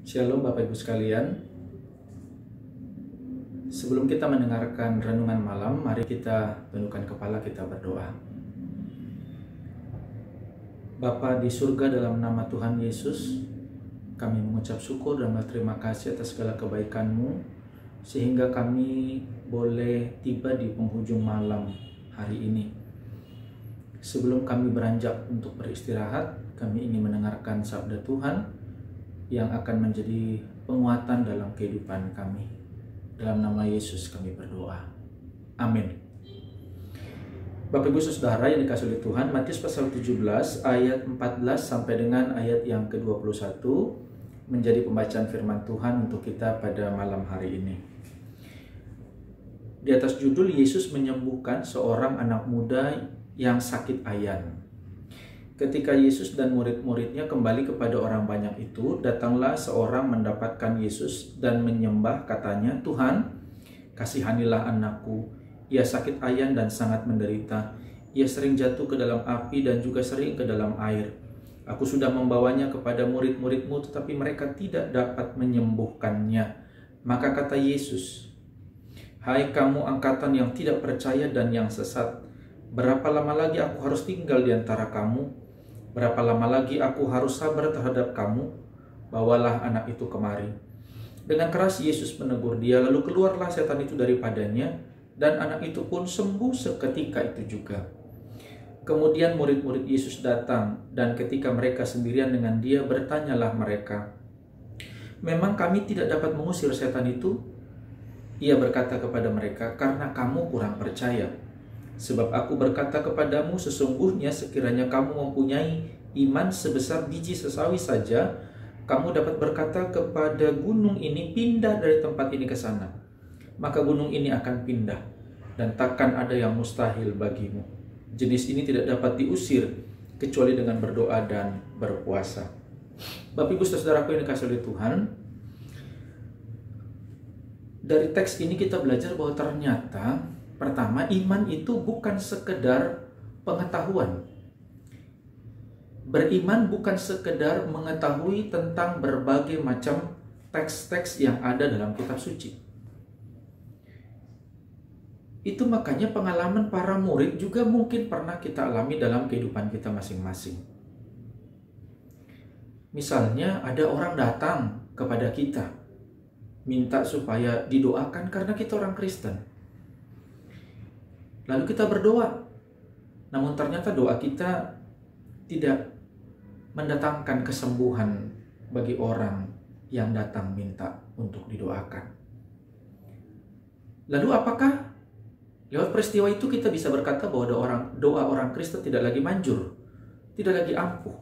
Shalom Bapak Ibu sekalian. Sebelum kita mendengarkan renungan malam, mari kita tundukkan kepala, kita berdoa. Bapa di surga, dalam nama Tuhan Yesus, kami mengucap syukur dan berterima kasih atas segala kebaikan-Mu, sehingga kami boleh tiba di penghujung malam hari ini. Sebelum kami beranjak untuk beristirahat, kami ingin mendengarkan sabda Tuhan yang akan menjadi penguatan dalam kehidupan kami. Dalam nama Yesus kami berdoa. Amin. Bapak Ibu Saudara yang dikasihi oleh Tuhan, Matius pasal 17 ayat 14 sampai dengan ayat yang ke-21 menjadi pembacaan firman Tuhan untuk kita pada malam hari ini. Di atas judul Yesus menyembuhkan seorang anak muda yang sakit ayan. Ketika Yesus dan murid-muridnya kembali kepada orang banyak itu, datanglah seorang mendapatkan Yesus dan menyembah, katanya, "Tuhan, kasihanilah anakku. Ia sakit ayan dan sangat menderita. Ia sering jatuh ke dalam api dan juga sering ke dalam air. Aku sudah membawanya kepada murid-murid-Mu, tetapi mereka tidak dapat menyembuhkannya." Maka kata Yesus, "Hai kamu angkatan yang tidak percaya dan yang sesat, berapa lama lagi aku harus tinggal di antara kamu? Berapa lama lagi aku harus sabar terhadap kamu? Bawalah anak itu kemari." Dengan keras Yesus menegur dia, lalu keluarlah setan itu daripadanya, dan anak itu pun sembuh seketika itu juga. Kemudian murid-murid Yesus datang, dan ketika mereka sendirian dengan dia, bertanyalah mereka, "Memang kami tidak dapat mengusir setan itu?" Ia berkata kepada mereka, "Karena kamu kurang percaya. Sebab aku berkata kepadamu, sesungguhnya sekiranya kamu mempunyai iman sebesar biji sesawi saja, kamu dapat berkata kepada gunung ini, pindah dari tempat ini ke sana. Maka gunung ini akan pindah, dan takkan ada yang mustahil bagimu. Jenis ini tidak dapat diusir, kecuali dengan berdoa dan berpuasa." Bapak Ibu Saudaraku yang dikasihi oleh Tuhan, dari teks ini kita belajar bahwa ternyata pertama, iman itu bukan sekedar pengetahuan. Beriman bukan sekedar mengetahui tentang berbagai macam teks-teks yang ada dalam kitab suci. Itu makanya pengalaman para murid juga mungkin pernah kita alami dalam kehidupan kita masing-masing. Misalnya ada orang datang kepada kita, minta supaya didoakan karena kita orang Kristen. Lalu kita berdoa, namun ternyata doa kita tidak mendatangkan kesembuhan bagi orang yang datang minta untuk didoakan. Lalu apakah lewat peristiwa itu kita bisa berkata bahwa doa orang Kristen tidak lagi manjur, tidak lagi ampuh?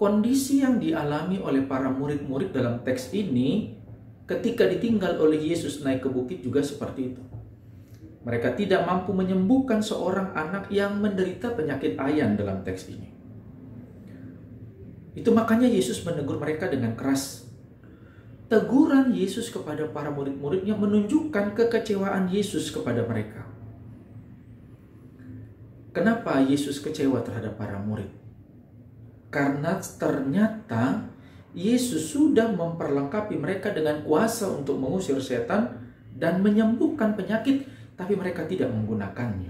Kondisi yang dialami oleh para murid-murid dalam teks ini ketika ditinggal oleh Yesus naik ke bukit juga seperti itu. Mereka tidak mampu menyembuhkan seorang anak yang menderita penyakit ayan dalam teks ini. Itu makanya Yesus menegur mereka dengan keras. Teguran Yesus kepada para murid-muridnya menunjukkan kekecewaan Yesus kepada mereka. Kenapa Yesus kecewa terhadap para murid? Karena ternyata Yesus sudah memperlengkapi mereka dengan kuasa untuk mengusir setan dan menyembuhkan penyakit, tapi mereka tidak menggunakannya.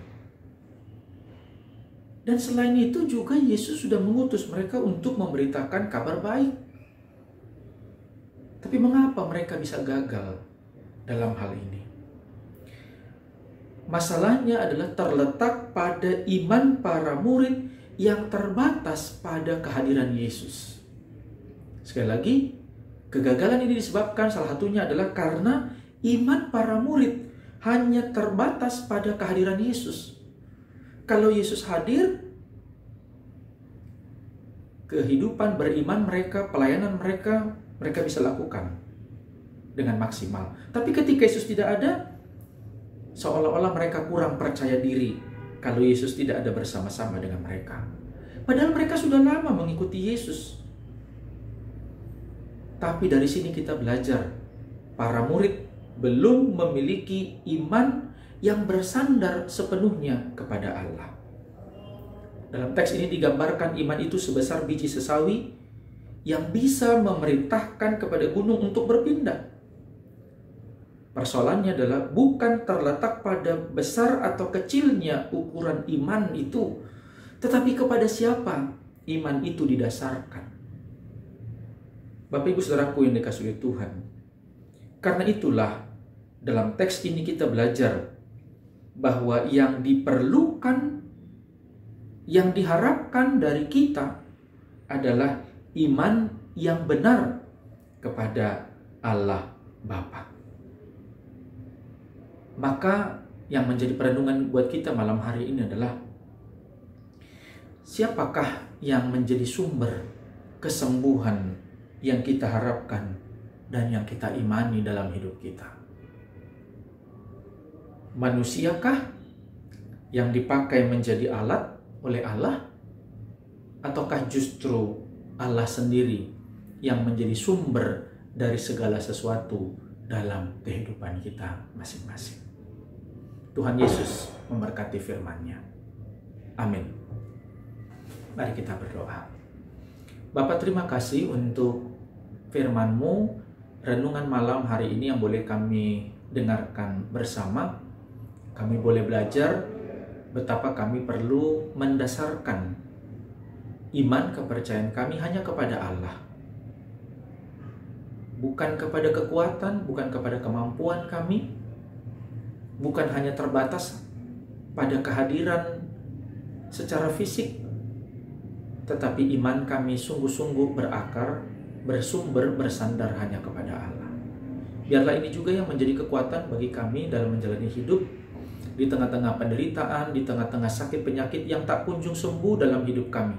Dan selain itu juga Yesus sudah mengutus mereka untuk memberitakan kabar baik. Tapi mengapa mereka bisa gagal dalam hal ini? Masalahnya adalah terletak pada iman para murid yang terbatas pada kehadiran Yesus. Sekali lagi, kegagalan ini disebabkan salah satunya adalah karena iman para murid hanya terbatas pada kehadiran Yesus. Kalau Yesus hadir, kehidupan beriman mereka, pelayanan mereka bisa lakukan dengan maksimal. Tapi ketika Yesus tidak ada, seolah-olah mereka kurang percaya diri kalau Yesus tidak ada bersama-sama dengan mereka. Padahal mereka sudah lama mengikuti Yesus. Tapi dari sini kita belajar, para murid belum memiliki iman yang bersandar sepenuhnya kepada Allah. Dalam teks ini digambarkan iman itu sebesar biji sesawi yang bisa memerintahkan kepada gunung untuk berpindah. Persoalannya adalah bukan terletak pada besar atau kecilnya ukuran iman itu, tetapi kepada siapa iman itu didasarkan. Bapak Ibu Saudaraku yang dikasihi oleh Tuhan, karena itulah dalam teks ini kita belajar bahwa yang diperlukan, yang diharapkan dari kita adalah iman yang benar kepada Allah Bapa. Maka yang menjadi perenungan buat kita malam hari ini adalah siapakah yang menjadi sumber kesembuhan yang kita harapkan dan yang kita imani dalam hidup kita? Manusiakah yang dipakai menjadi alat oleh Allah? Ataukah justru Allah sendiri yang menjadi sumber dari segala sesuatu dalam kehidupan kita masing-masing? Tuhan Yesus memberkati firman-Nya. Amin. Mari kita berdoa. Bapa, terima kasih untuk firman-Mu, renungan malam hari ini yang boleh kami dengarkan bersama. Kami boleh belajar betapa kami perlu mendasarkan iman kepercayaan kami hanya kepada Allah. Bukan kepada kekuatan, bukan kepada kemampuan kami, bukan hanya terbatas pada kehadiran secara fisik, tetapi iman kami sungguh-sungguh berakar, bersumber, bersandar hanya kepada Allah. Biarlah ini juga yang menjadi kekuatan bagi kami dalam menjalani hidup di tengah-tengah penderitaan, di tengah-tengah sakit penyakit yang tak kunjung sembuh dalam hidup kami.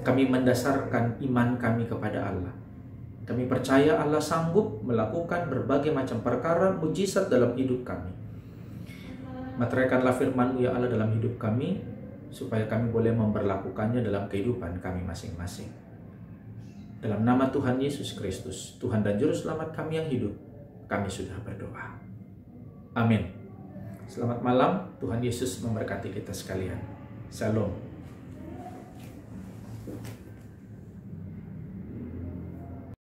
Kami mendasarkan iman kami kepada Allah. Kami percaya Allah sanggup melakukan berbagai macam perkara mujizat dalam hidup kami. Materaikanlah firman-Mu ya Allah dalam hidup kami, supaya kami boleh memperlakukannya dalam kehidupan kami masing-masing. Dalam nama Tuhan Yesus Kristus, Tuhan dan Juru Selamat kami yang hidup, kami sudah berdoa. Amin. Selamat malam, Tuhan Yesus memberkati kita sekalian. Shalom.